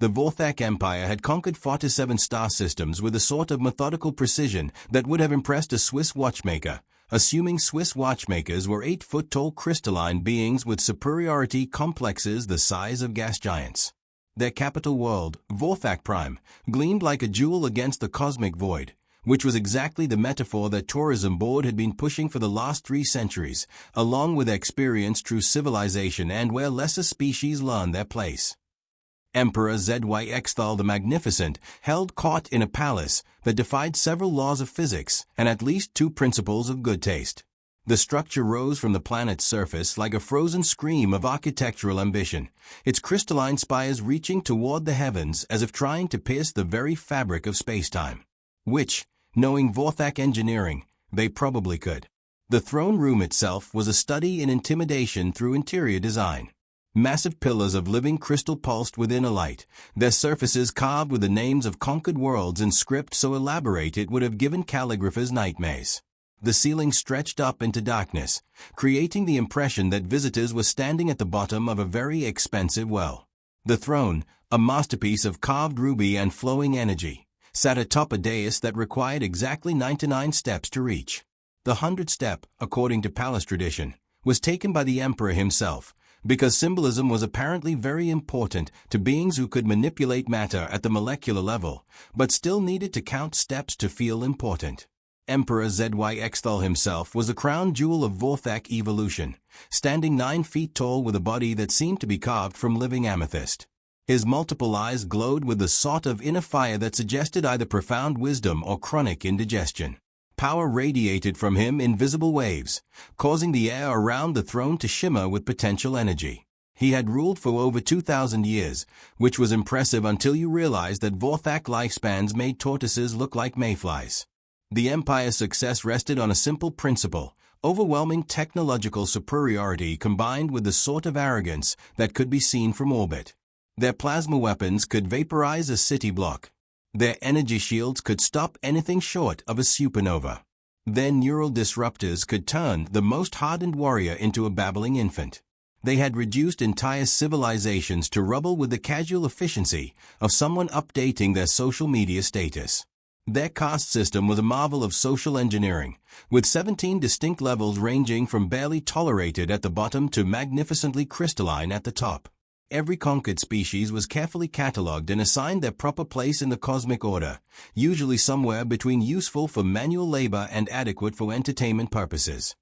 The Vorthak Empire had conquered 47 star systems with a sort of methodical precision that would have impressed a Swiss watchmaker, assuming Swiss watchmakers were 8-foot-tall crystalline beings with superiority complexes the size of gas giants. Their capital world, Vorthak Prime, gleamed like a jewel against the cosmic void, which was exactly the metaphor that Tourism Board had been pushing for the last 3 centuries, along with experience through civilization and where lesser species learned their place. Emperor SCI-FI the Magnificent held court in a palace that defied several laws of physics and at least 2 principles of good taste. The structure rose from the planet's surface like a frozen scream of architectural ambition, its crystalline spires reaching toward the heavens as if trying to pierce the very fabric of spacetime. Which, knowing Vorthak engineering, they probably could. The throne room itself was a study in intimidation through interior design. Massive pillars of living crystal pulsed within a light, their surfaces carved with the names of conquered worlds in script so elaborate it would have given calligraphers nightmares. The ceiling stretched up into darkness, creating the impression that visitors were standing at the bottom of a very expensive well. The throne, a masterpiece of carved ruby and flowing energy, sat atop a dais that required exactly 99 steps to reach. The 100th step, according to palace tradition, was taken by the emperor himself, because symbolism was apparently very important to beings who could manipulate matter at the molecular level, but still needed to count steps to feel important. Emperor SCI-FI himself was the crown jewel of Vorthak evolution, standing 9 feet tall with a body that seemed to be carved from living amethyst. His multiple eyes glowed with the sort of inner fire that suggested either profound wisdom or chronic indigestion. Power radiated from him in visible waves, causing the air around the throne to shimmer with potential energy. He had ruled for over 2,000 years, which was impressive until you realized that Vorthak lifespans made tortoises look like mayflies. The empire's success rested on a simple principle: overwhelming technological superiority combined with the sort of arrogance that could be seen from orbit. Their plasma weapons could vaporize a city block. Their energy shields could stop anything short of a supernova. Their neural disruptors could turn the most hardened warrior into a babbling infant. They had reduced entire civilizations to rubble with the casual efficiency of someone updating their social media status. Their caste system was a marvel of social engineering, with 17 distinct levels ranging from barely tolerated at the bottom to magnificently crystalline at the top. Every conquered species was carefully catalogued and assigned their proper place in the cosmic order, usually somewhere between useful for manual labor and adequate for entertainment purposes.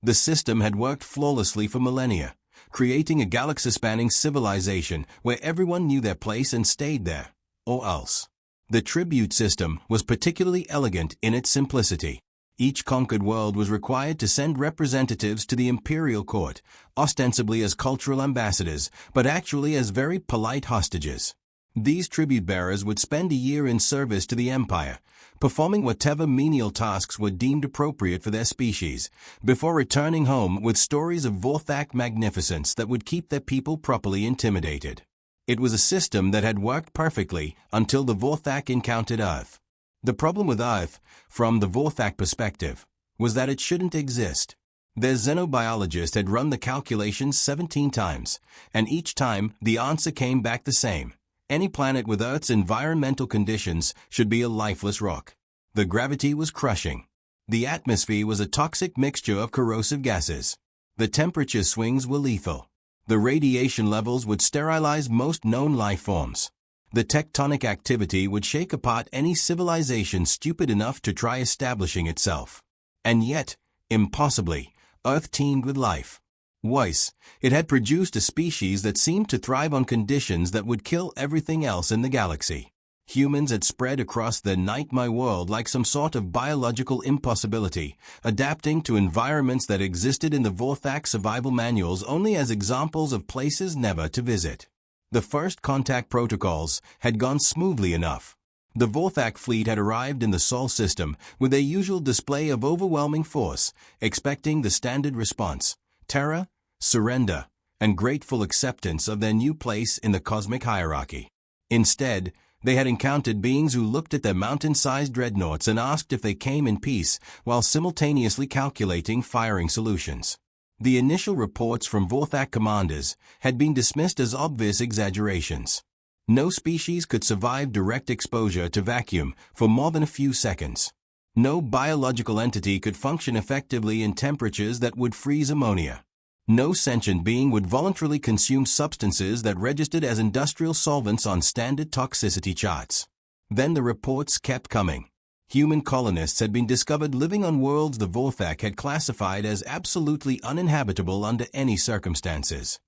The system had worked flawlessly for millennia, creating a galaxy-spanning civilization where everyone knew their place and stayed there, or else. The tribute system was particularly elegant in its simplicity. Each conquered world was required to send representatives to the imperial court, ostensibly as cultural ambassadors, but actually as very polite hostages. These tribute bearers would spend a year in service to the empire, performing whatever menial tasks were deemed appropriate for their species, before returning home with stories of Vorthak magnificence that would keep their people properly intimidated. It was a system that had worked perfectly until the Vorthak encountered Earth. The problem with Earth, from the Vorthak perspective, was that it shouldn't exist. Their xenobiologist had run the calculations 17 times, and each time the answer came back the same. Any planet with Earth's environmental conditions should be a lifeless rock. The gravity was crushing. The atmosphere was a toxic mixture of corrosive gases. The temperature swings were lethal. The radiation levels would sterilize most known life forms. The tectonic activity would shake apart any civilization stupid enough to try establishing itself. And yet, impossibly, Earth teemed with life. Worse, it had produced a species that seemed to thrive on conditions that would kill everything else in the galaxy. Humans had spread across the nightmare world like some sort of biological impossibility, adapting to environments that existed in the Vorthak survival manuals only as examples of places never to visit. The first contact protocols had gone smoothly enough. The Vorthak fleet had arrived in the Sol system with their usual display of overwhelming force, expecting the standard response: terror, surrender, and grateful acceptance of their new place in the cosmic hierarchy. Instead, they had encountered beings who looked at their mountain-sized dreadnoughts and asked if they came in peace while simultaneously calculating firing solutions. The initial reports from Vorthak commanders had been dismissed as obvious exaggerations. No species could survive direct exposure to vacuum for more than a few seconds. No biological entity could function effectively in temperatures that would freeze ammonia. No sentient being would voluntarily consume substances that registered as industrial solvents on standard toxicity charts. Then the reports kept coming. Human colonists had been discovered living on worlds the Vorthak had classified as absolutely uninhabitable under any circumstances.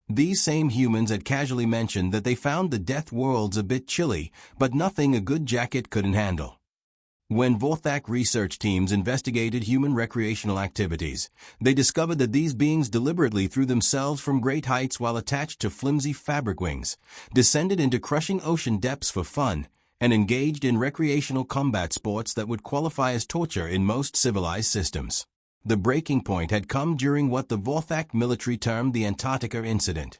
These same humans had casually mentioned that they found the Deathworlds a bit chilly, but nothing a good jacket couldn't handle. When Vorthak research teams investigated human recreational activities, they discovered that these beings deliberately threw themselves from great heights while attached to flimsy fabric wings, descended into crushing ocean depths for fun, and engaged in recreational combat sports that would qualify as torture in most civilized systems. The breaking point had come during what the Vorthak military termed the Antarctica incident.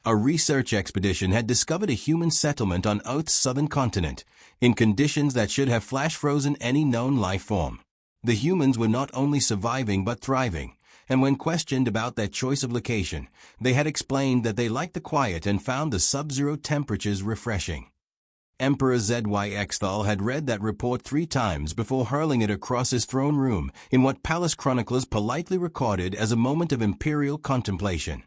A research expedition had discovered a human settlement on Earth's southern continent, in conditions that should have flash-frozen any known life form. The humans were not only surviving but thriving, and when questioned about their choice of location, they had explained that they liked the quiet and found the sub-zero temperatures refreshing. Emperor SCI-FI had read that report 3 times before hurling it across his throne room in what palace chroniclers politely recorded as a moment of imperial contemplation.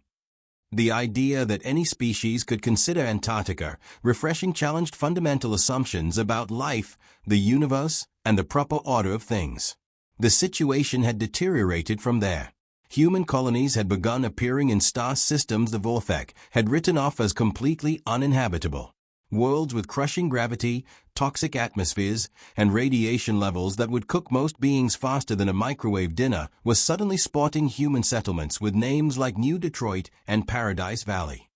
The idea that any species could consider Antarctica refreshing challenged fundamental assumptions about life, the universe, and the proper order of things. The situation had deteriorated from there. Human colonies had begun appearing in star systems the Vorthak had written off as completely uninhabitable. Worlds with crushing gravity, toxic atmospheres, and radiation levels that would cook most beings faster than a microwave dinner were suddenly spotting human settlements with names like New Detroit and Paradise Valley.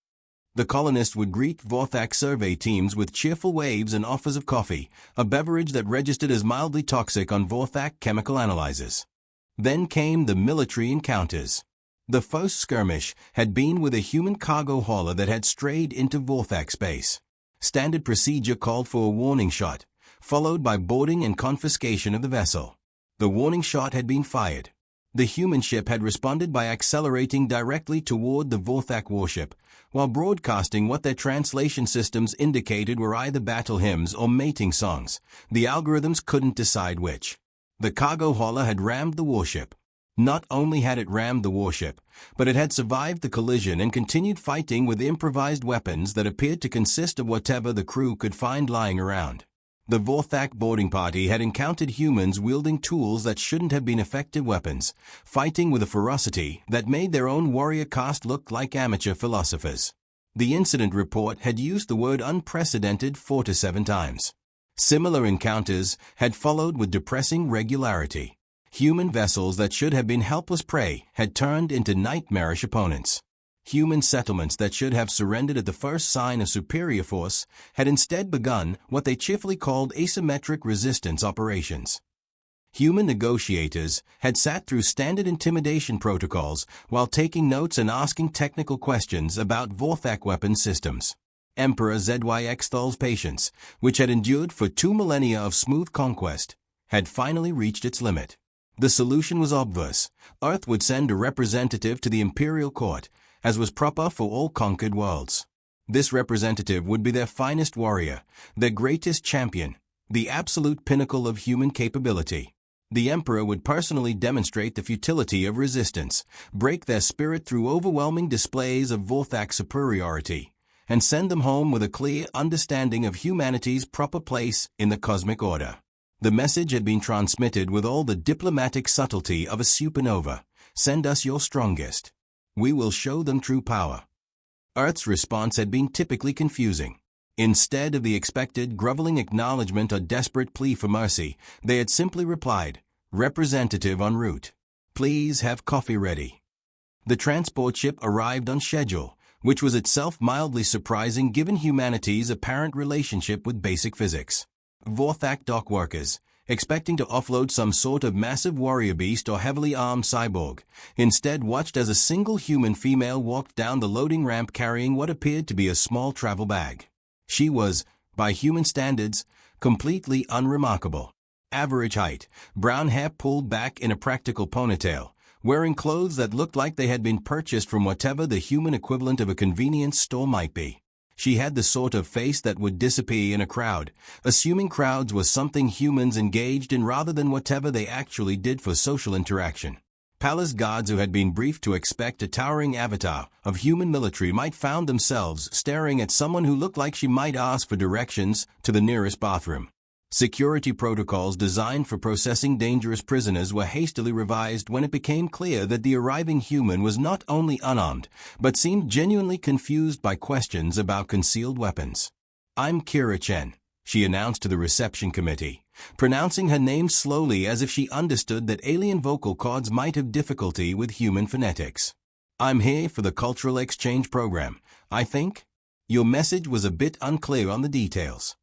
The colonists would greet Vorthak survey teams with cheerful waves and offers of coffee, a beverage that registered as mildly toxic on Vorthak chemical analyzers. Then came the military encounters. The first skirmish had been with a human cargo hauler that had strayed into Vorthak space. Standard procedure called for a warning shot, followed by boarding and confiscation of the vessel. The warning shot had been fired. The human ship had responded by accelerating directly toward the Vorthak warship, while broadcasting what their translation systems indicated were either battle hymns or mating songs. The algorithms couldn't decide which. The cargo hauler had rammed the warship. Not only had it rammed the warship, but it had survived the collision and continued fighting with improvised weapons that appeared to consist of whatever the crew could find lying around. The Vorthak boarding party had encountered humans wielding tools that shouldn't have been effective weapons, fighting with a ferocity that made their own warrior caste look like amateur philosophers. The incident report had used the word unprecedented 4 to 7 times. Similar encounters had followed with depressing regularity. Human vessels that should have been helpless prey had turned into nightmarish opponents. Human settlements that should have surrendered at the first sign of superior force had instead begun what they cheerfully called asymmetric resistance operations. Human negotiators had sat through standard intimidation protocols while taking notes and asking technical questions about Vorthak weapon systems. Emperor SCI-FI's patience, which had endured for 2 millennia of smooth conquest, had finally reached its limit. The solution was obvious. Earth would send a representative to the imperial court, as was proper for all conquered worlds. This representative would be their finest warrior, their greatest champion, the absolute pinnacle of human capability. The emperor would personally demonstrate the futility of resistance, break their spirit through overwhelming displays of Vorthak superiority, and send them home with a clear understanding of humanity's proper place in the cosmic order. The message had been transmitted with all the diplomatic subtlety of a supernova. Send us your strongest. We will show them true power. Earth's response had been typically confusing. Instead of the expected groveling acknowledgement or desperate plea for mercy, they had simply replied, "Representative en route. Please have coffee ready." The transport ship arrived on schedule, which was itself mildly surprising given humanity's apparent relationship with basic physics. Vorthak dock workers, expecting to offload some sort of massive warrior beast or heavily armed cyborg, instead watched as a single human female walked down the loading ramp carrying what appeared to be a small travel bag. She was, by human standards, completely unremarkable. Average height, brown hair pulled back in a practical ponytail, wearing clothes that looked like they had been purchased from whatever the human equivalent of a convenience store might be. She had the sort of face that would disappear in a crowd, assuming crowds were something humans engaged in rather than whatever they actually did for social interaction. Palace guards who had been briefed to expect a towering avatar of human military might found themselves staring at someone who looked like she might ask for directions to the nearest bathroom. Security protocols designed for processing dangerous prisoners were hastily revised when it became clear that the arriving human was not only unarmed, but seemed genuinely confused by questions about concealed weapons. "I'm Kira Chen," she announced to the reception committee, pronouncing her name slowly as if she understood that alien vocal cords might have difficulty with human phonetics. "I'm here for the cultural exchange program, I think? Your message was a bit unclear on the details."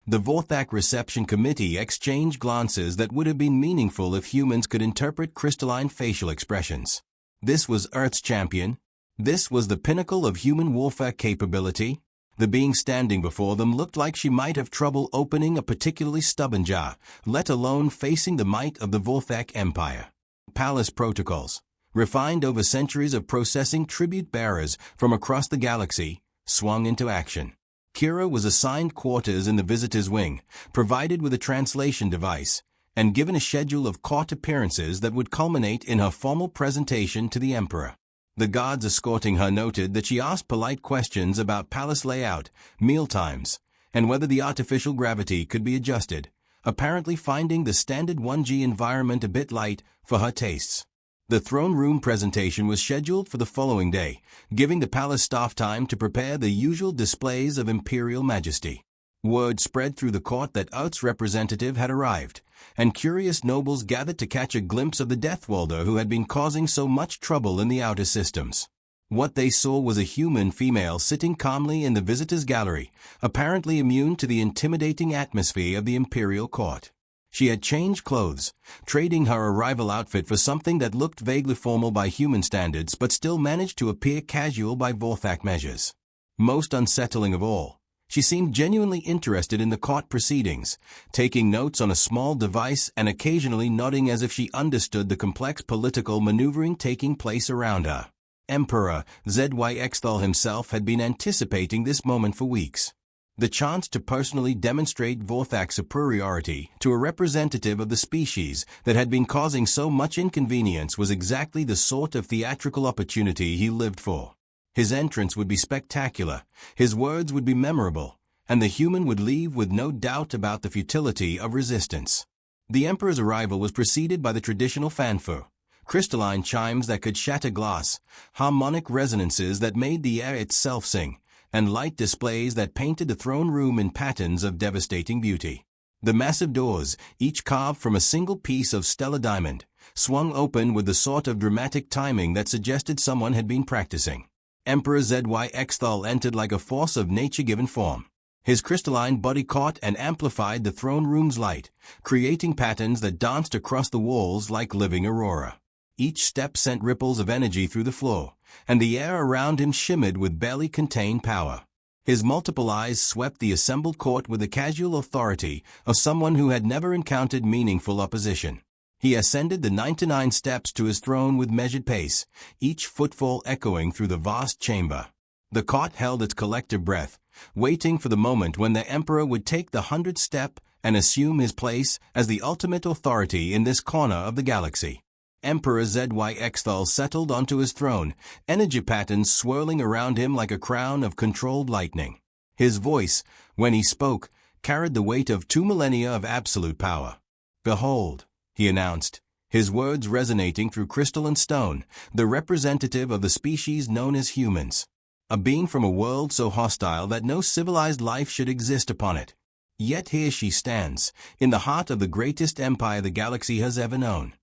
The Vorthak reception committee exchanged glances that would have been meaningful if humans could interpret crystalline facial expressions. This was Earth's champion. This was the pinnacle of human warfare capability. The being standing before them looked like she might have trouble opening a particularly stubborn jar, let alone facing the might of the Vorthak Empire. Palace protocols, refined over centuries of processing tribute bearers from across the galaxy, swung into action. Kira was assigned quarters in the visitor's wing, provided with a translation device, and given a schedule of court appearances that would culminate in her formal presentation to the Emperor. The guards escorting her noted that she asked polite questions about palace layout, meal times, and whether the artificial gravity could be adjusted, apparently finding the standard 1G environment a bit light for her tastes. The throne room presentation was scheduled for the following day, giving the palace staff time to prepare the usual displays of imperial majesty. Word spread through the court that Earth's representative had arrived, and curious nobles gathered to catch a glimpse of the Deathworlder who had been causing so much trouble in the outer systems. What they saw was a human female sitting calmly in the visitors' gallery, apparently immune to the intimidating atmosphere of the imperial court. She had changed clothes, trading her arrival outfit for something that looked vaguely formal by human standards but still managed to appear casual by Vorthak measures. Most unsettling of all, she seemed genuinely interested in the court proceedings, taking notes on a small device and occasionally nodding as if she understood the complex political maneuvering taking place around her. Emperor SCI-FI himself had been anticipating this moment for weeks. The chance to personally demonstrate Vorthak's superiority to a representative of the species that had been causing so much inconvenience was exactly the sort of theatrical opportunity he lived for. His entrance would be spectacular, his words would be memorable, and the human would leave with no doubt about the futility of resistance. The Emperor's arrival was preceded by the traditional fanfare, crystalline chimes that could shatter glass, harmonic resonances that made the air itself sing, and light displays that painted the throne room in patterns of devastating beauty. The massive doors, each carved from a single piece of stellar diamond, swung open with the sort of dramatic timing that suggested someone had been practicing. Emperor SCI-FI entered like a force of nature-given form. His crystalline body caught and amplified the throne room's light, creating patterns that danced across the walls like living aurora. Each step sent ripples of energy through the floor, and the air around him shimmered with barely contained power. His multiple eyes swept the assembled court with the casual authority of someone who had never encountered meaningful opposition. He ascended the 99 steps to his throne with measured pace, each footfall echoing through the vast chamber. The court held its collective breath, waiting for the moment when the Emperor would take the 100th step and assume his place as the ultimate authority in this corner of the galaxy. Emperor SCI-FI settled onto his throne, energy patterns swirling around him like a crown of controlled lightning. His voice, when he spoke, carried the weight of 2 millennia of absolute power. "Behold," he announced, his words resonating through crystal and stone, the representative of the species known as humans. A being from a world so hostile that no civilized life should exist upon it. Yet here she stands, in the heart of the greatest empire the galaxy has ever known.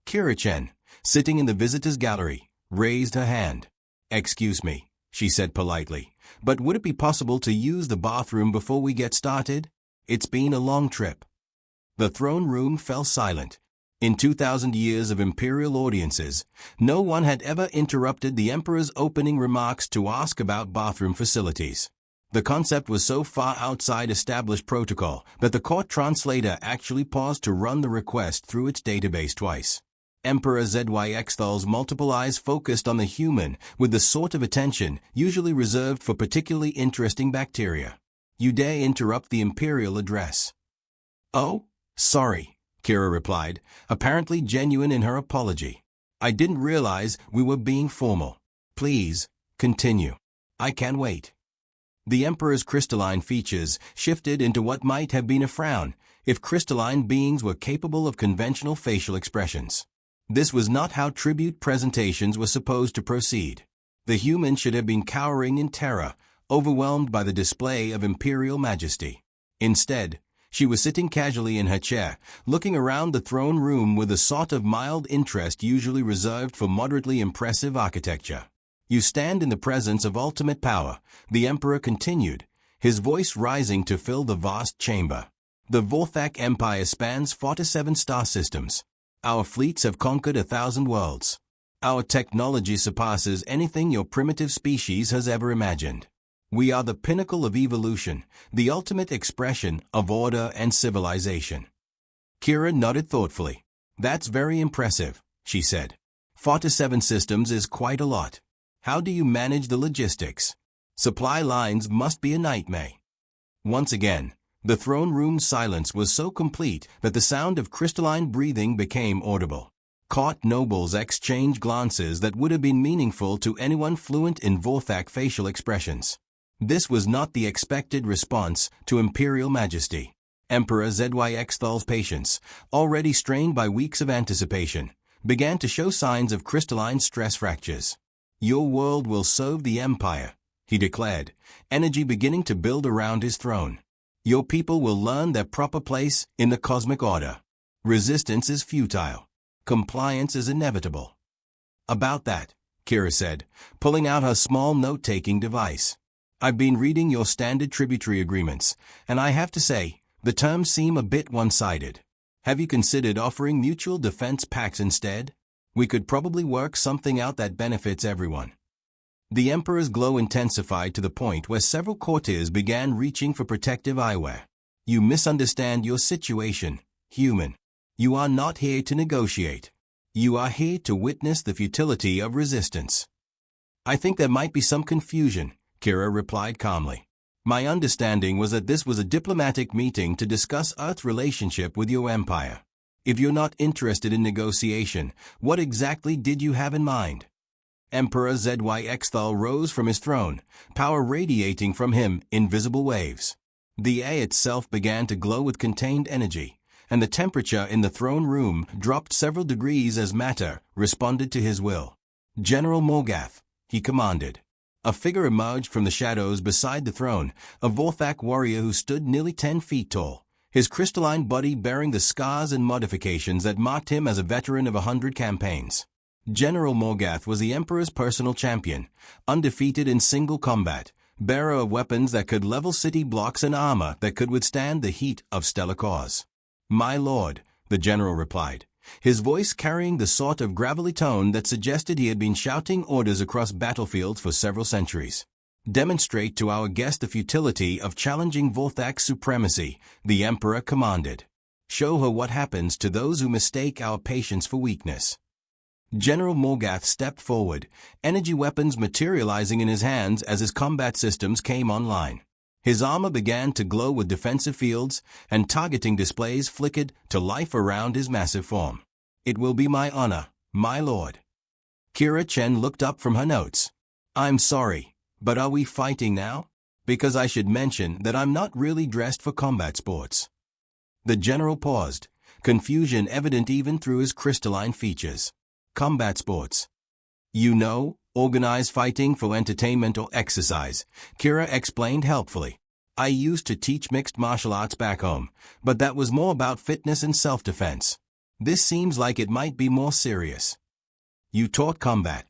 Kira Chen, sitting in the visitors' gallery, raised her hand. "Excuse me," she said politely, "but would it be possible to use the bathroom before we get started? It's been a long trip." The throne room fell silent. In 2,000 years of imperial audiences, no one had ever interrupted the Emperor's opening remarks to ask about bathroom facilities. The concept was so far outside established protocol that the court translator actually paused to run the request through its database twice. Emperor ZYX's multiple eyes focused on the human with the sort of attention usually reserved for particularly interesting bacteria. You dare interrupt the imperial address. Oh, sorry, Kira replied, apparently genuine in her apology. I didn't realize we were being formal. Please, continue. I can't wait. The Emperor's crystalline features shifted into what might have been a frown if crystalline beings were capable of conventional facial expressions. This was not how tribute presentations were supposed to proceed. The human should have been cowering in terror, overwhelmed by the display of imperial majesty. Instead, she was sitting casually in her chair, looking around the throne room with a sort of mild interest usually reserved for moderately impressive architecture. You stand in the presence of ultimate power, the Emperor continued, his voice rising to fill the vast chamber. The Vorthak Empire spans 47 star systems. Our fleets have conquered 1,000 worlds. Our technology surpasses anything your primitive species has ever imagined. We are the pinnacle of evolution, the ultimate expression of order and civilization. Kira nodded thoughtfully. That's very impressive, she said. 47 systems is quite a lot. How do you manage the logistics? Supply lines must be a nightmare. Once again, the throne room's silence was so complete that the sound of crystalline breathing became audible. Court nobles exchanged glances that would have been meaningful to anyone fluent in Vorthak facial expressions. This was not the expected response to imperial majesty. Emperor ZYX's patience, already strained by weeks of anticipation, began to show signs of crystalline stress fractures. Your world will serve the Empire, he declared, energy beginning to build around his throne. Your people will learn their proper place in the cosmic order. Resistance is futile. Compliance is inevitable. About that, Kira said, pulling out her small note-taking device. I've been reading your standard tributary agreements, and I have to say, the terms seem a bit one-sided. Have you considered offering mutual defense pacts instead? We could probably work something out that benefits everyone. The Emperor's glow intensified to the point where several courtiers began reaching for protective eyewear. You misunderstand your situation, human. You are not here to negotiate. You are here to witness the futility of resistance. I think there might be some confusion, Kira replied calmly. My understanding was that this was a diplomatic meeting to discuss Earth's relationship with your empire. If you're not interested in negotiation, what exactly did you have in mind? Emperor ZYXthal rose from his throne, power radiating from him in visible waves. The air itself began to glow with contained energy, and the temperature in the throne room dropped several degrees as matter responded to his will. General Mor'gath, he commanded. A figure emerged from the shadows beside the throne, a Vorthak warrior who stood nearly 10 feet tall, his crystalline body bearing the scars and modifications that marked him as a veteran of 100 campaigns. General Mor'gath was the Emperor's personal champion, undefeated in single combat, bearer of weapons that could level city blocks and armor that could withstand the heat of stellar cores. My lord, the general replied, his voice carrying the sort of gravelly tone that suggested he had been shouting orders across battlefields for several centuries. Demonstrate to our guest the futility of challenging Vorthak's supremacy, the Emperor commanded. Show her what happens to those who mistake our patience for weakness. General Mor'gath stepped forward, energy weapons materializing in his hands as his combat systems came online. His armor began to glow with defensive fields, and targeting displays flickered to life around his massive form. It will be my honor, my lord. Kira Chen looked up from her notes. I'm sorry, but are we fighting now? Because I should mention that I'm not really dressed for combat sports. The general paused, confusion evident even through his crystalline features. Combat sports. You know, organized fighting for entertainment or exercise, Kira explained helpfully. I used to teach mixed martial arts back home, but that was more about fitness and self-defense. This seems like it might be more serious. You taught combat?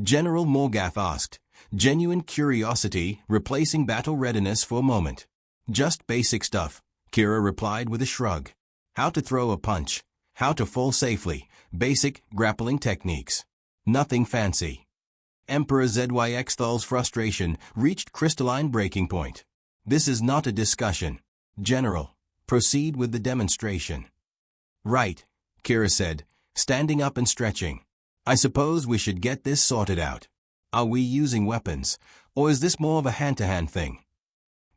General Mor'gath asked, genuine curiosity replacing battle readiness for a moment. Just basic stuff, Kira replied with a shrug. How to throw a punch, how to fall safely, basic grappling techniques. Nothing fancy. Emperor ZYXthal's frustration reached crystalline breaking point. This is not a discussion. General, proceed with the demonstration. Right, Kira said, standing up and stretching. I suppose we should get this sorted out. Are we using weapons, or is this more of a hand-to-hand thing?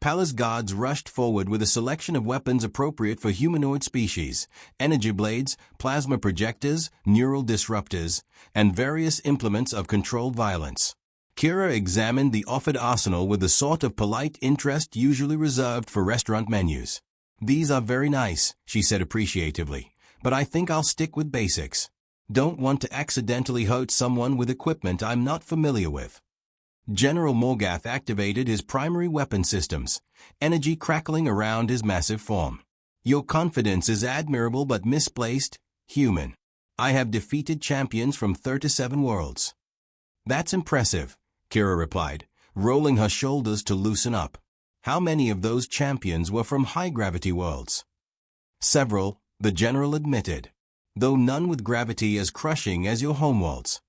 Palace guards rushed forward with a selection of weapons appropriate for humanoid species: energy blades, plasma projectors, neural disruptors, and various implements of controlled violence. Kira examined the offered arsenal with the sort of polite interest usually reserved for restaurant menus. "These are very nice," she said appreciatively, "but I think I'll stick with basics. Don't want to accidentally hurt someone with equipment I'm not familiar with." General Mor'gath activated his primary weapon systems, energy crackling around his massive form. "Your confidence is admirable but misplaced, human. I have defeated champions from 37 worlds." "That's impressive," Kira replied, rolling her shoulders to loosen up. "How many of those champions were from high-gravity worlds?" "Several," the general admitted, "though none with gravity as crushing as your homeworlds."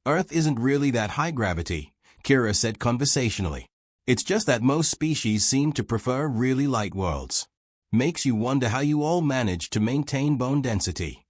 "Earth isn't really that high gravity," Kira said conversationally. "It's just that most species seem to prefer really light worlds. Makes you wonder how you all manage to maintain bone density."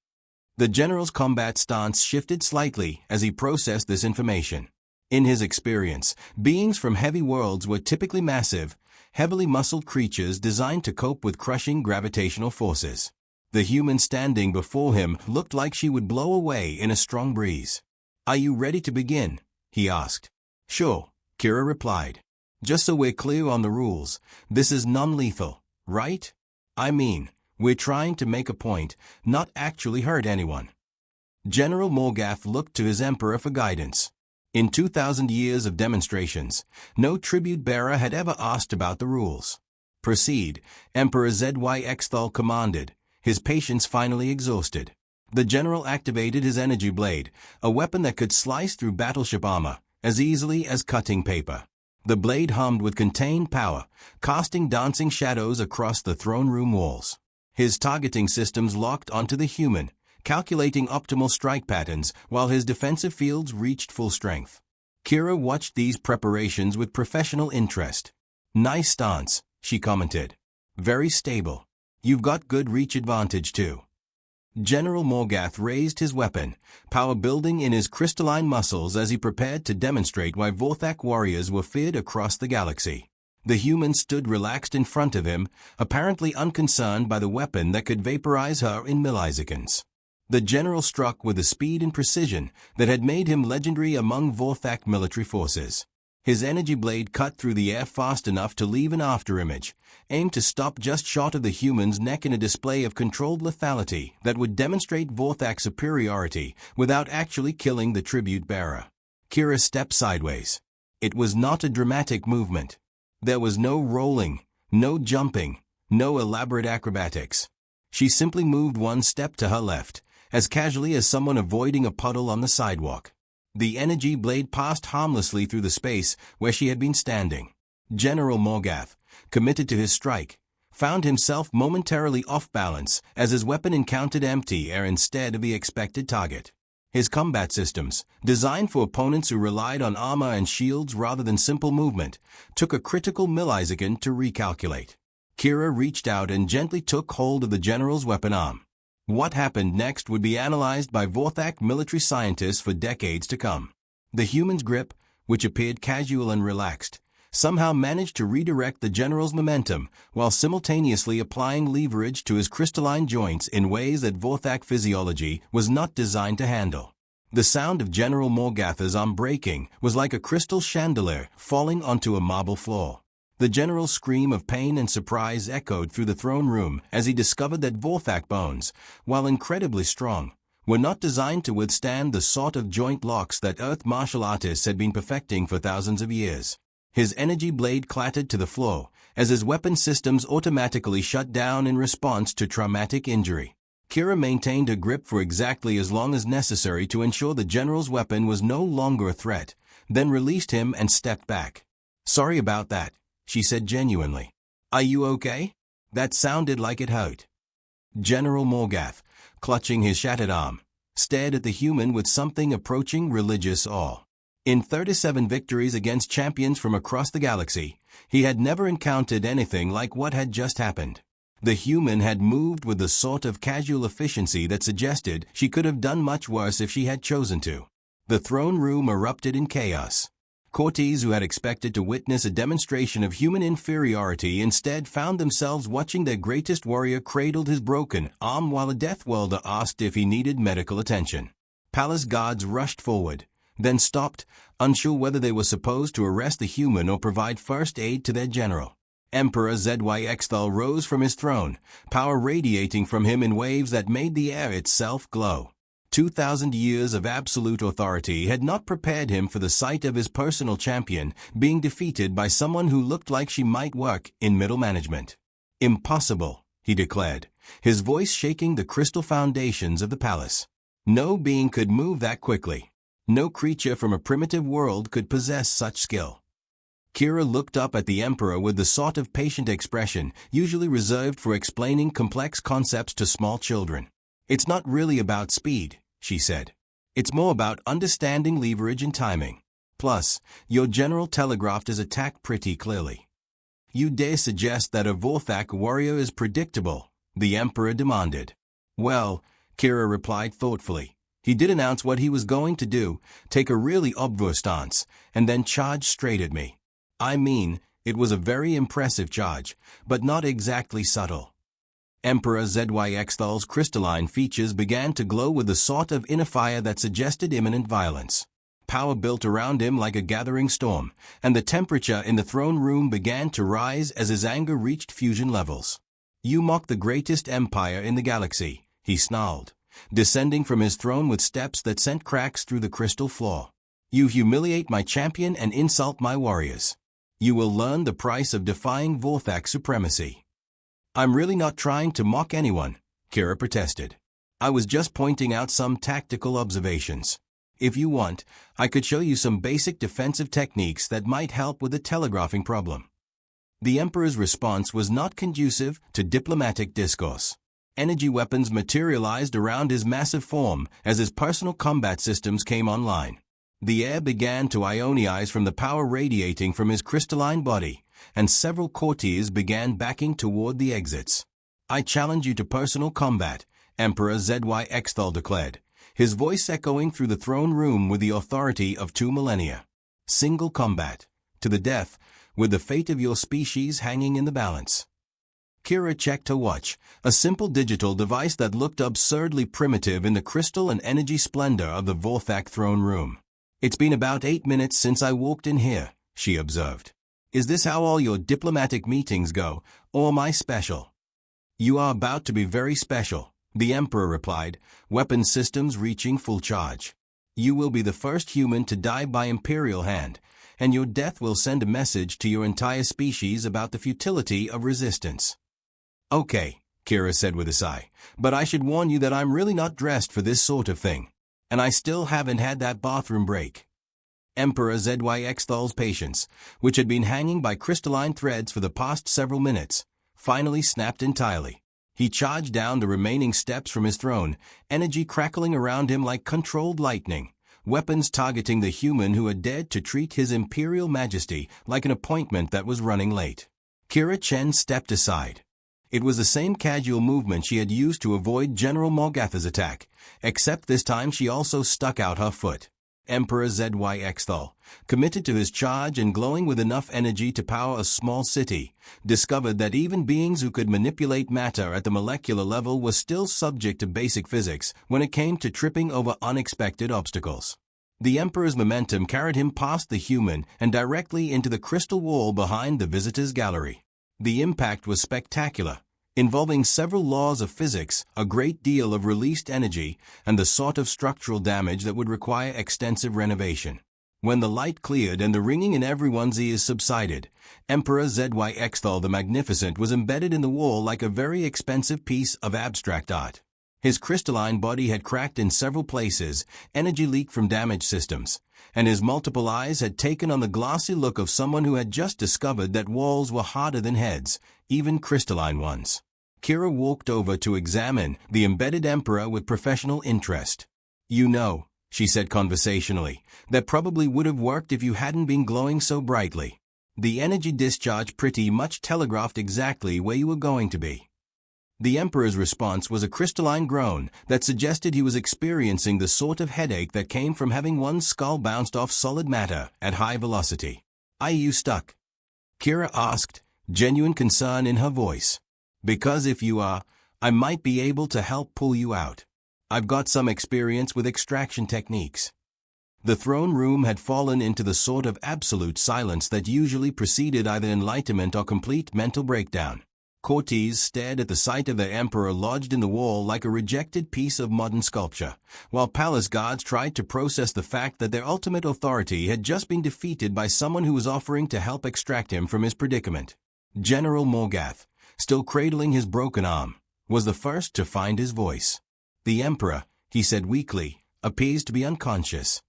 The general's combat stance shifted slightly as he processed this information. In his experience, beings from heavy worlds were typically massive, heavily muscled creatures designed to cope with crushing gravitational forces. The human standing before him looked like she would blow away in a strong breeze. "Are you ready to begin?" he asked. "Sure," Kira replied. "Just so we're clear on the rules, this is non-lethal, right? I mean, we're trying to make a point, not actually hurt anyone." General Mor'gath looked to his emperor for guidance. In 2,000 years of demonstrations, no tribute bearer had ever asked about the rules. "Proceed," Emperor ZY commanded, his patience finally exhausted. The general activated his energy blade, a weapon that could slice through battleship armor as easily as cutting paper. The blade hummed with contained power, casting dancing shadows across the throne room walls. His targeting systems locked onto the human, calculating optimal strike patterns while his defensive fields reached full strength. Kira watched these preparations with professional interest. "Nice stance," she commented. "Very stable. You've got good reach advantage too." General Mor'gath raised his weapon, power building in his crystalline muscles as he prepared to demonstrate why Vorthak warriors were feared across the galaxy. The human stood relaxed in front of him, apparently unconcerned by the weapon that could vaporize her in milliseconds. The general struck with a speed and precision that had made him legendary among Vorthak military forces. His energy blade cut through the air fast enough to leave an afterimage, aimed to stop just short of the human's neck in a display of controlled lethality that would demonstrate Vorthak's superiority without actually killing the tribute bearer. Kira stepped sideways. It was not a dramatic movement. There was no rolling, no jumping, no elaborate acrobatics. She simply moved one step to her left, as casually as someone avoiding a puddle on the sidewalk. The energy blade passed harmlessly through the space where she had been standing. General Mor'gath, committed to his strike, found himself momentarily off balance as his weapon encountered empty air instead of the expected target. His combat systems, designed for opponents who relied on armor and shields rather than simple movement, took a critical millisecond to recalculate. Kira reached out and gently took hold of the general's weapon arm. What happened next would be analyzed by Vorthak military scientists for decades to come. The human's grip, which appeared casual and relaxed, somehow managed to redirect the general's momentum while simultaneously applying leverage to his crystalline joints in ways that Vorthak physiology was not designed to handle. The sound of General Mor'gath's arm breaking was like a crystal chandelier falling onto a marble floor. The general's scream of pain and surprise echoed through the throne room as he discovered that Vorthak bones, while incredibly strong, were not designed to withstand the sort of joint locks that Earth martial artists had been perfecting for thousands of years. His energy blade clattered to the floor as his weapon systems automatically shut down in response to traumatic injury. Kira maintained her grip for exactly as long as necessary to ensure the general's weapon was no longer a threat, then released him and stepped back. "Sorry about that," she said genuinely. "Are you okay? That sounded like it hurt." General Mor'gath, clutching his shattered arm, stared at the human with something approaching religious awe. In 37 victories against champions from across the galaxy, he had never encountered anything like what had just happened. The human had moved with the sort of casual efficiency that suggested she could have done much worse if she had chosen to. The throne room erupted in chaos. Courtiers who had expected to witness a demonstration of human inferiority instead found themselves watching their greatest warrior cradled his broken arm while a Deathworlder asked if he needed medical attention. Palace guards rushed forward, then stopped, unsure whether they were supposed to arrest the human or provide first aid to their general. Emperor ZYXthal rose from his throne, power radiating from him in waves that made the air itself glow. 2,000 years of absolute authority had not prepared him for the sight of his personal champion being defeated by someone who looked like she might work in middle management. Impossible, he declared, his voice shaking the crystal foundations of the palace. No being could move that quickly. No creature from a primitive world could possess such skill. Kira looked up at the Emperor with the sort of patient expression usually reserved for explaining complex concepts to small children. "It's not really about speed," she said. "It's more about understanding leverage and timing. Plus, your general telegraphed his attack pretty clearly." "You dare suggest that a Vorthak warrior is predictable?" the Emperor demanded. "Well," Kira replied thoughtfully, "he did announce what he was going to do, take a really obvious stance, and then charge straight at me. I mean, it was a very impressive charge, but not exactly subtle." Emperor ZYXthal's crystalline features began to glow with the sort of inner fire that suggested imminent violence. Power built around him like a gathering storm, and the temperature in the throne room began to rise as his anger reached fusion levels. "You mock the greatest empire in the galaxy," he snarled, descending from his throne with steps that sent cracks through the crystal floor. "You humiliate my champion and insult my warriors. You will learn the price of defying Vorthak supremacy." "I'm really not trying to mock anyone," Kira protested. "I was just pointing out some tactical observations. If you want, I could show you some basic defensive techniques that might help with the telegraphing problem." The Emperor's response was not conducive to diplomatic discourse. Energy weapons materialized around his massive form as his personal combat systems came online. The air began to ionize from the power radiating from his crystalline body, and several courtiers began backing toward the exits. "I challenge you to personal combat," Emperor ZYXthal declared, his voice echoing through the throne room with the authority of 2 millennia. "Single combat, to the death, with the fate of your species hanging in the balance." Kira checked her watch, a simple digital device that looked absurdly primitive in the crystal and energy splendor of the Vorthak throne room. "It's been about 8 minutes since I walked in here," she observed. "Is this how all your diplomatic meetings go, or am I special?" "You are about to be very special," the Emperor replied, weapon systems reaching full charge. "You will be the first human to die by Imperial hand, and your death will send a message to your entire species about the futility of resistance." "Okay," Kira said with a sigh, "but I should warn you that I'm really not dressed for this sort of thing. And I still haven't had that bathroom break." Emperor ZYXthal's patience, which had been hanging by crystalline threads for the past several minutes, finally snapped entirely. He charged down the remaining steps from his throne, energy crackling around him like controlled lightning, weapons targeting the human who had dared to treat his imperial majesty like an appointment that was running late. Kira Chen stepped aside. It was the same casual movement she had used to avoid General Mor'gath's attack, except this time she also stuck out her foot. Emperor ZYXthal, committed to his charge and glowing with enough energy to power a small city, discovered that even beings who could manipulate matter at the molecular level were still subject to basic physics when it came to tripping over unexpected obstacles. The Emperor's momentum carried him past the human and directly into the crystal wall behind the visitor's gallery. The impact was spectacular, involving several laws of physics, a great deal of released energy, and the sort of structural damage that would require extensive renovation. When the light cleared and the ringing in everyone's ears subsided, Emperor ZYXthal the Magnificent was embedded in the wall like a very expensive piece of abstract art. His crystalline body had cracked in several places, energy leaked from damaged systems, and his multiple eyes had taken on the glassy look of someone who had just discovered that walls were harder than heads, even crystalline ones. Kira walked over to examine the embedded Emperor with professional interest. "You know," she said conversationally, "that probably would have worked if you hadn't been glowing so brightly. The energy discharge pretty much telegraphed exactly where you were going to be." The Emperor's response was a crystalline groan that suggested he was experiencing the sort of headache that came from having one's skull bounced off solid matter at high velocity. "Are you stuck?" Kira asked, genuine concern in her voice. "Because if you are, I might be able to help pull you out. I've got some experience with extraction techniques." The throne room had fallen into the sort of absolute silence that usually preceded either enlightenment or complete mental breakdown. Courtiers stared at the sight of their emperor lodged in the wall like a rejected piece of modern sculpture, while palace guards tried to process the fact that their ultimate authority had just been defeated by someone who was offering to help extract him from his predicament. General Mor'gath, still cradling his broken arm, was the first to find his voice. "The Emperor," he said weakly, "appears to be unconscious."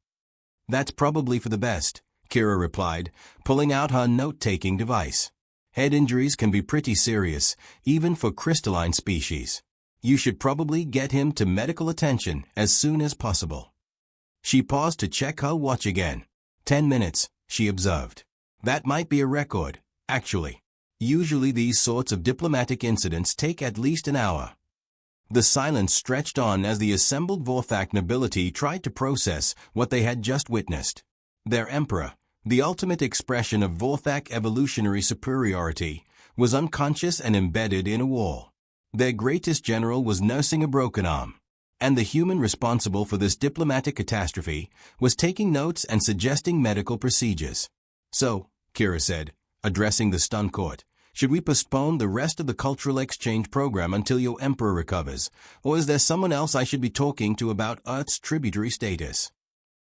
"That's probably for the best," Kira replied, pulling out her note-taking device. "Head injuries can be pretty serious, even for crystalline species. You should probably get him to medical attention as soon as possible." She paused to check her watch again. 10 minutes, she observed. That might be a record, actually. Usually these sorts of diplomatic incidents take at least an hour. The silence stretched on as the assembled Vorthak nobility tried to process what they had just witnessed. Their emperor, the ultimate expression of Vorthak evolutionary superiority, was unconscious and embedded in a wall. Their greatest general was nursing a broken arm. And the human responsible for this diplomatic catastrophe was taking notes and suggesting medical procedures. "So," Kira said, addressing the stunned court, "should we postpone the rest of the cultural exchange program until your emperor recovers, or is there someone else I should be talking to about Earth's tributary status?"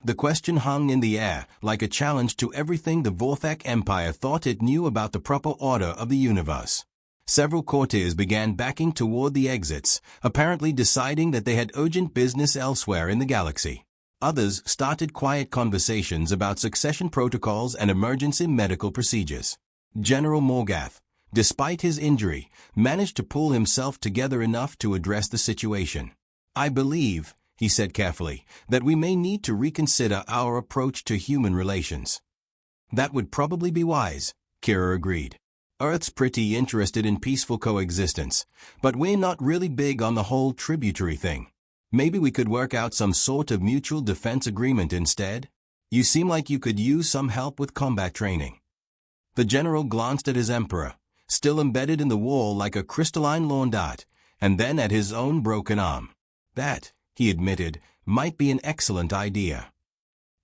The question hung in the air like a challenge to everything the Vorthak Empire thought it knew about the proper order of the universe. Several courtiers began backing toward the exits, apparently deciding that they had urgent business elsewhere in the galaxy. Others started quiet conversations about succession protocols and emergency medical procedures. General Mor'gath, despite his injury, managed to pull himself together enough to address the situation. "I believe," he said carefully, "that we may need to reconsider our approach to human relations." "That would probably be wise," Kira agreed. "Earth's pretty interested in peaceful coexistence, but we're not really big on the whole tributary thing. Maybe we could work out some sort of mutual defense agreement instead? You seem like you could use some help with combat training." The general glanced at his emperor, still embedded in the wall like a crystalline lawn dart, and then at his own broken arm. That, he admitted, might be an excellent idea.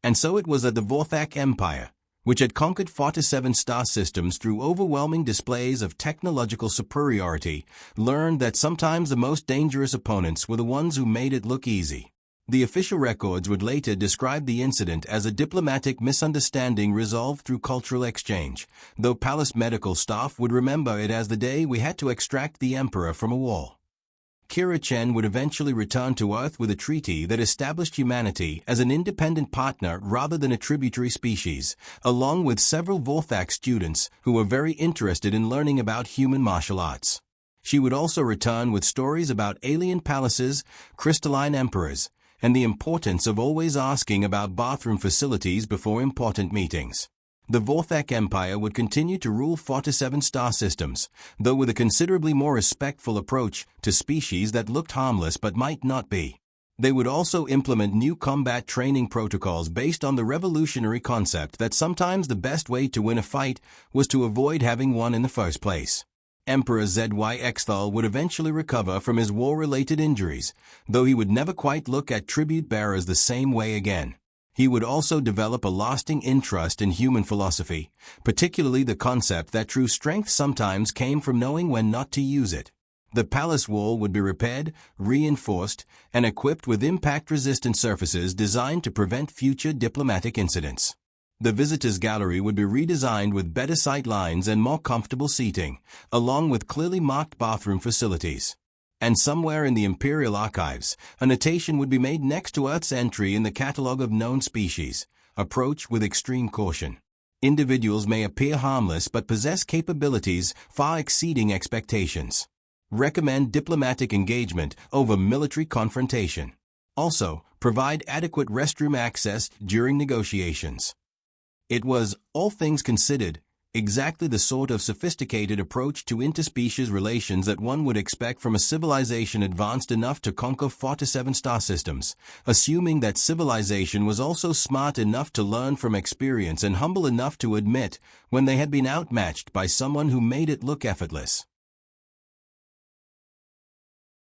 And so it was that the Vorthak Empire, which had conquered 47 star systems through overwhelming displays of technological superiority, learned that sometimes the most dangerous opponents were the ones who made it look easy. The official records would later describe the incident as a diplomatic misunderstanding resolved through cultural exchange, though palace medical staff would remember it as the day we had to extract the emperor from a wall. Kira Chen would eventually return to Earth with a treaty that established humanity as an independent partner rather than a tributary species, along with several Vorthak students who were very interested in learning about human martial arts. She would also return with stories about alien palaces, crystalline emperors, and the importance of always asking about bathroom facilities before important meetings. The Vorthak Empire would continue to rule 47 star systems, though with a considerably more respectful approach to species that looked harmless but might not be. They would also implement new combat training protocols based on the revolutionary concept that sometimes the best way to win a fight was to avoid having one in the first place. Emperor SCI-FI would eventually recover from his war-related injuries, though he would never quite look at tribute bearers the same way again. He would also develop a lasting interest in human philosophy, particularly the concept that true strength sometimes came from knowing when not to use it. The palace wall would be repaired, reinforced, and equipped with impact-resistant surfaces designed to prevent future diplomatic incidents. The visitors' gallery would be redesigned with better sight lines and more comfortable seating, along with clearly marked bathroom facilities. And somewhere in the Imperial archives, a notation would be made next to Earth's entry in the catalogue of known species. Approach with extreme caution. Individuals may appear harmless but possess capabilities far exceeding expectations. Recommend diplomatic engagement over military confrontation. Also, provide adequate restroom access during negotiations. It was, all things considered, exactly the sort of sophisticated approach to interspecies relations that one would expect from a civilization advanced enough to conquer 47 star systems, assuming that civilization was also smart enough to learn from experience and humble enough to admit when they had been outmatched by someone who made it look effortless.